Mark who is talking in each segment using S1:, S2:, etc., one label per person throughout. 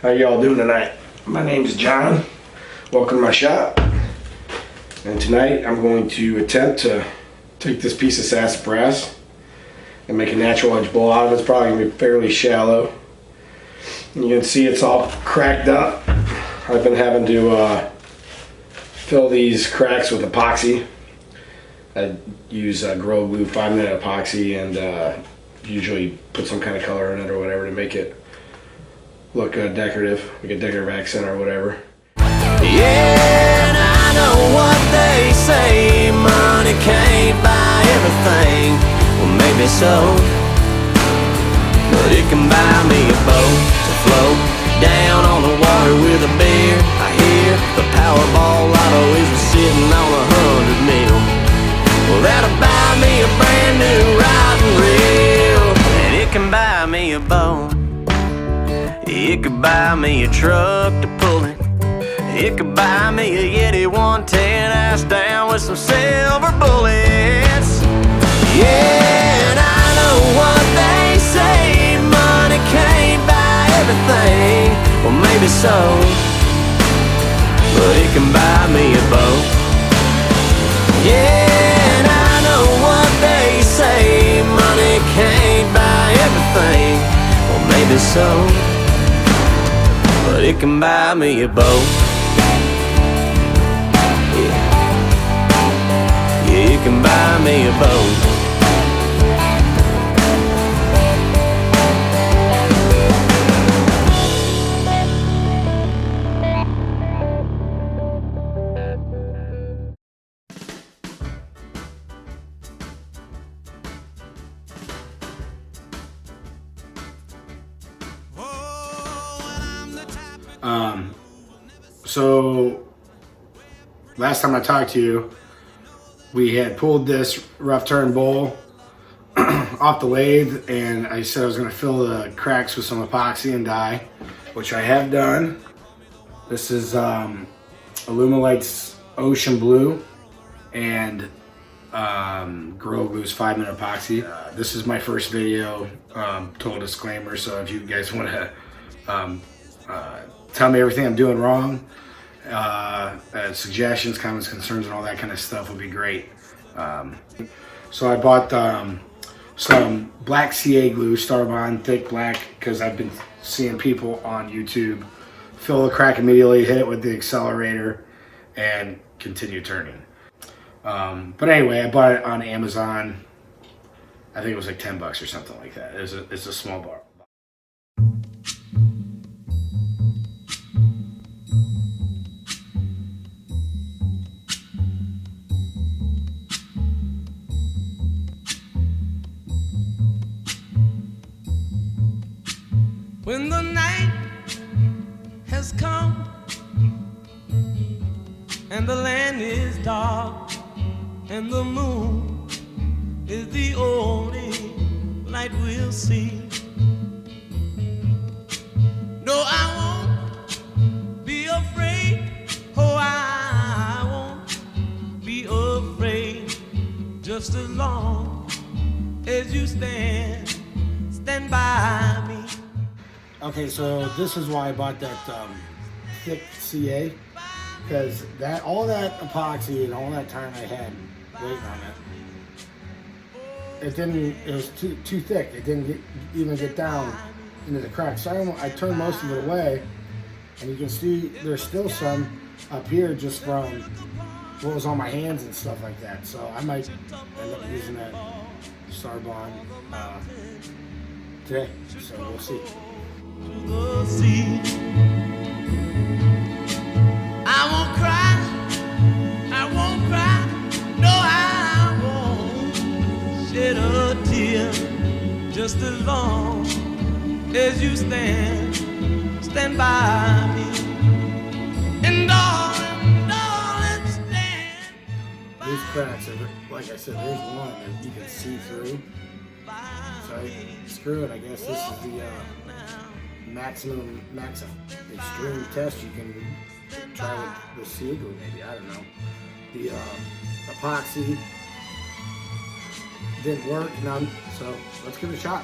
S1: How y'all doing tonight? My name is John. Welcome to my shop. And tonight I'm going to attempt to take this piece of sassafras and make a natural edge bowl out of it. It's probably going to be fairly shallow. And you can see it's all cracked up. I've been having to fill these cracks with epoxy. I use Grow Glue 5-minute epoxy and usually put some kind of color in it or whatever to make it look decorative, like a decorative accent or whatever.
S2: Yeah, and I know what they say, money can't buy everything. Well, maybe so, but it can buy me a boat to float down on the water with a beer. I hear the Powerball lotto is sitting on 100 mil. Well, that'll buy me a brand new rod and reel, and it can buy me a boat. It could buy me a truck to pull it. It could buy me a Yeti 110 ass down with some silver bullets. Yeah, and I know what they say, money can't buy everything. Well, maybe so, but it can buy me a boat. Yeah, and I know what they say, money can't buy everything. Well, maybe so, but it can buy me a boat. Yeah, it can buy me a boat.
S1: So last time I talked to you, we had pulled this rough turn bowl off the lathe, and I said I was going to fill the cracks with some epoxy and dye, which I have done. This is Alumalite's Ocean Blue and Grow Glue's 5-minute epoxy. This is my first video, total disclaimer, so if you guys want to tell me everything I'm doing wrong, suggestions, comments, concerns, and all that kind of stuff would be great. So I bought some black CA glue, Starbond thick black, because I've been seeing people on YouTube fill the crack immediately, hit it with the accelerator, and continue turning. But anyway, I bought it on Amazon. I think it was like $10 or something like that. It's a small bar.
S3: When the night has come and the land is dark and the moon is the only light we'll see, no, I won't be afraid. Oh, I won't be afraid, just as long as you stand by me.
S1: Okay, so this is why I bought that thick CA, because all that epoxy and all that time I had waiting on it was too thick. It didn't even get down into the cracks. So I turned most of it away, and you can see there's still some up here just from what was on my hands and stuff like that. So I might end up using that Starbond today, so we'll see.
S3: To the sea. I won't cry, no, I won't shed a tear, just as long as you stand by me. And darling, stand.
S1: These cracks, like I said, there's one that you can see through. So screw it, I guess this is the max extreme test you can try with the sea glue, maybe, I don't know. The epoxy didn't work, none, so let's give it a shot.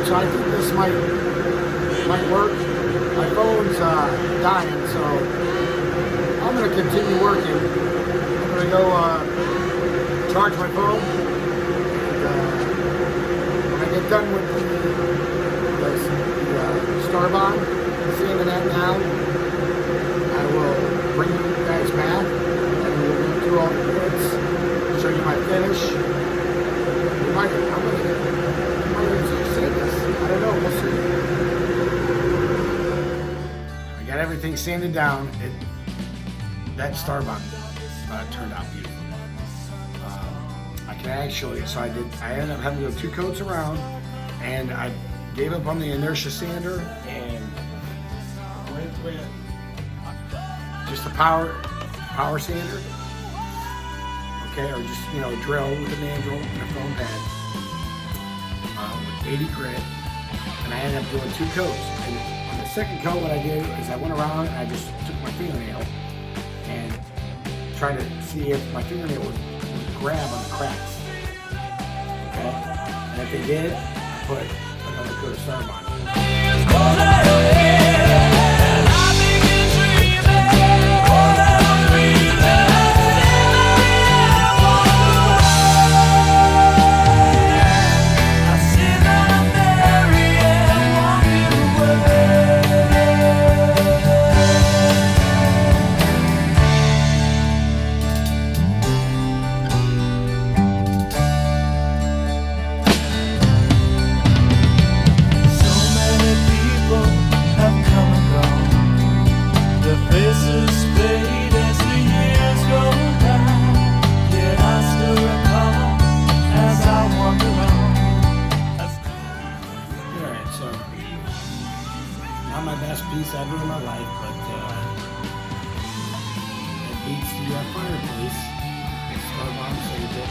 S4: so I think this might work. My phone's dying, so I'm gonna continue working. I'm gonna go charge my phone, and when I get done with the Starbond, sanding that down, I will bring you guys back, and we'll go through all the bits, show you my finish. I'm gonna say this. I don't know. We'll see. I got everything sanded down. That Starbond turned out beautiful. I can actually, so I ended up having to go 2 coats around, and I gave up on the inertia sander and went with just a power sander. Okay, or just, you know, drill with a mandrel and a foam pad with 80 grit, and I ended up doing 2 coats. And on the second coat, what I did is I went around and I just took my fingernail and tried to see if my fingernail would grab on the cracks. Okay, and if they did, I put another coat of Starbond. Not my best piece ever in my life, but it beats the fireplace. Starbond saved it.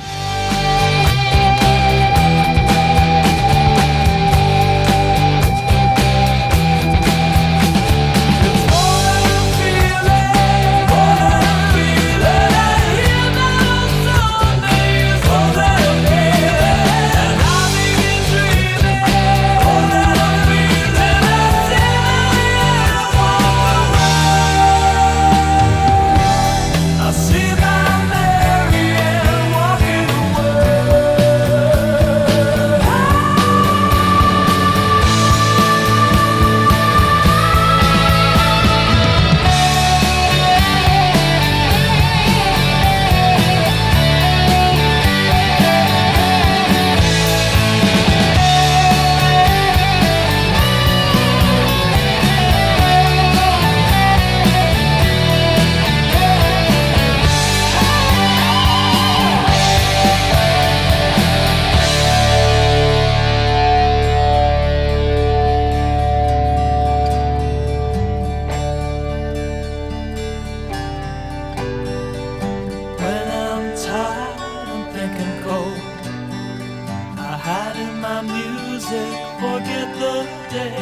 S3: Forget the day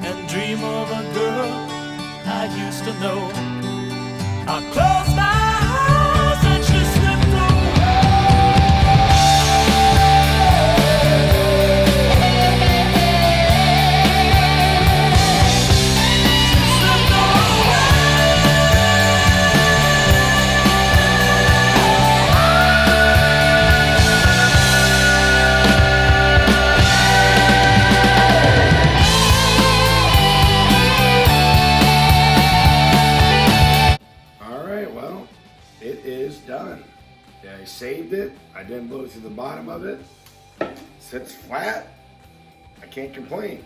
S3: and dream of a girl I used to know. I close my eyes and she slipped
S4: done. Yeah, I saved it. I didn't blow through the bottom of it. Sits flat. I can't complain.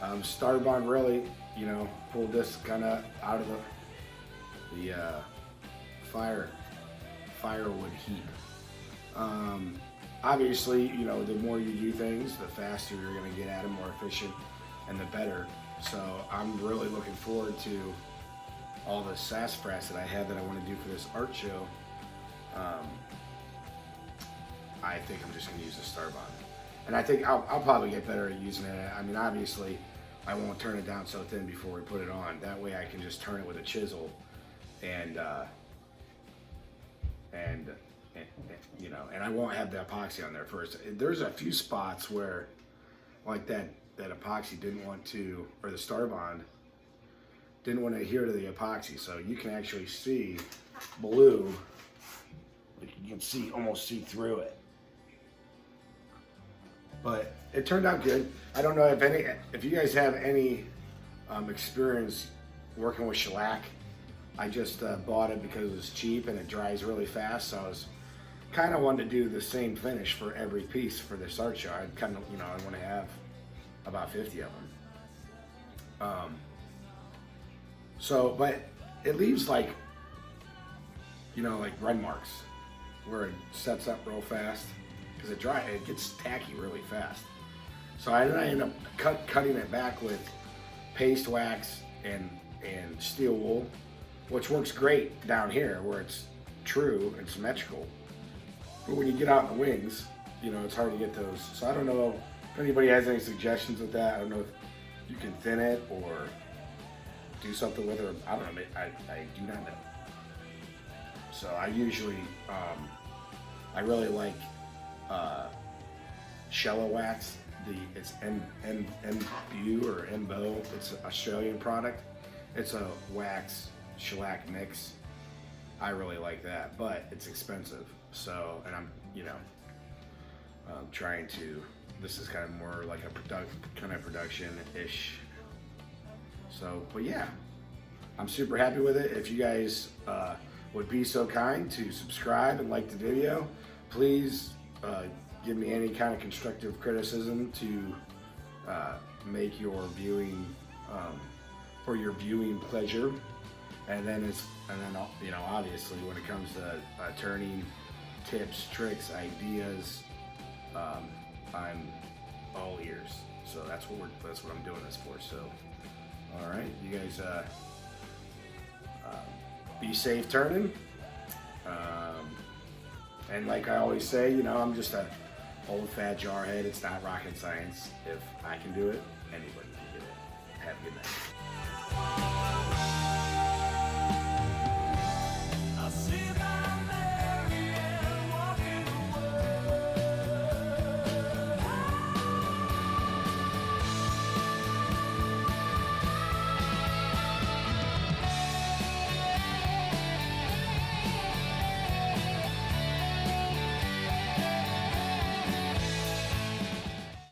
S4: Starbond really, you know, pulled this kind of out of the firewood heap. Obviously, you know, the more you do things, the faster you're going to get at them, more efficient, and the better. So I'm really looking forward to all the sassafras that I have that I want to do for this art show. I think I'm just going to use the Starbond. And I think I'll probably get better at using it. I mean, obviously, I won't turn it down so thin before we put it on. That way I can just turn it with a chisel and you know, and I won't have the epoxy on there first. There's a few spots where like that epoxy didn't want to, or the Starbond didn't want to adhere to the epoxy. So you can actually see blue. You can see, almost see through it. But it turned out good. I don't know if you guys have any experience working with shellac. I just bought it because it was cheap and it dries really fast. So I was kind of wanted to do the same finish for every piece for this art show. I kind of, I want to have about 50 of them. But it leaves like red marks where it sets up real fast because it gets tacky really fast. So I end up cutting it back with paste wax and steel wool, which works great down here where it's true and symmetrical. But when you get out in the wings, it's hard to get those. So I don't know if anybody has any suggestions with that. I don't know if you can thin it or do something with it. I don't know. I do not know. So I usually, I really like Shello wax. It's Embu or Embo. It's an Australian product. It's a wax shellac mix. I really like that, but it's expensive. So, and I'm trying to. This is kind of more like a production-ish. So, but yeah, I'm super happy with it. If you guys would be so kind to subscribe and like the video, please give me any kind of constructive criticism to make your viewing for your viewing pleasure. And then obviously when it comes to turning tips, tricks, ideas, I'm all ears. So that's what I'm doing this for. So, all right, you guys be safe turning. And like I always say, I'm just a old fat jarhead. It's not rocket science. If I can do it, anybody can do it. Have a good night.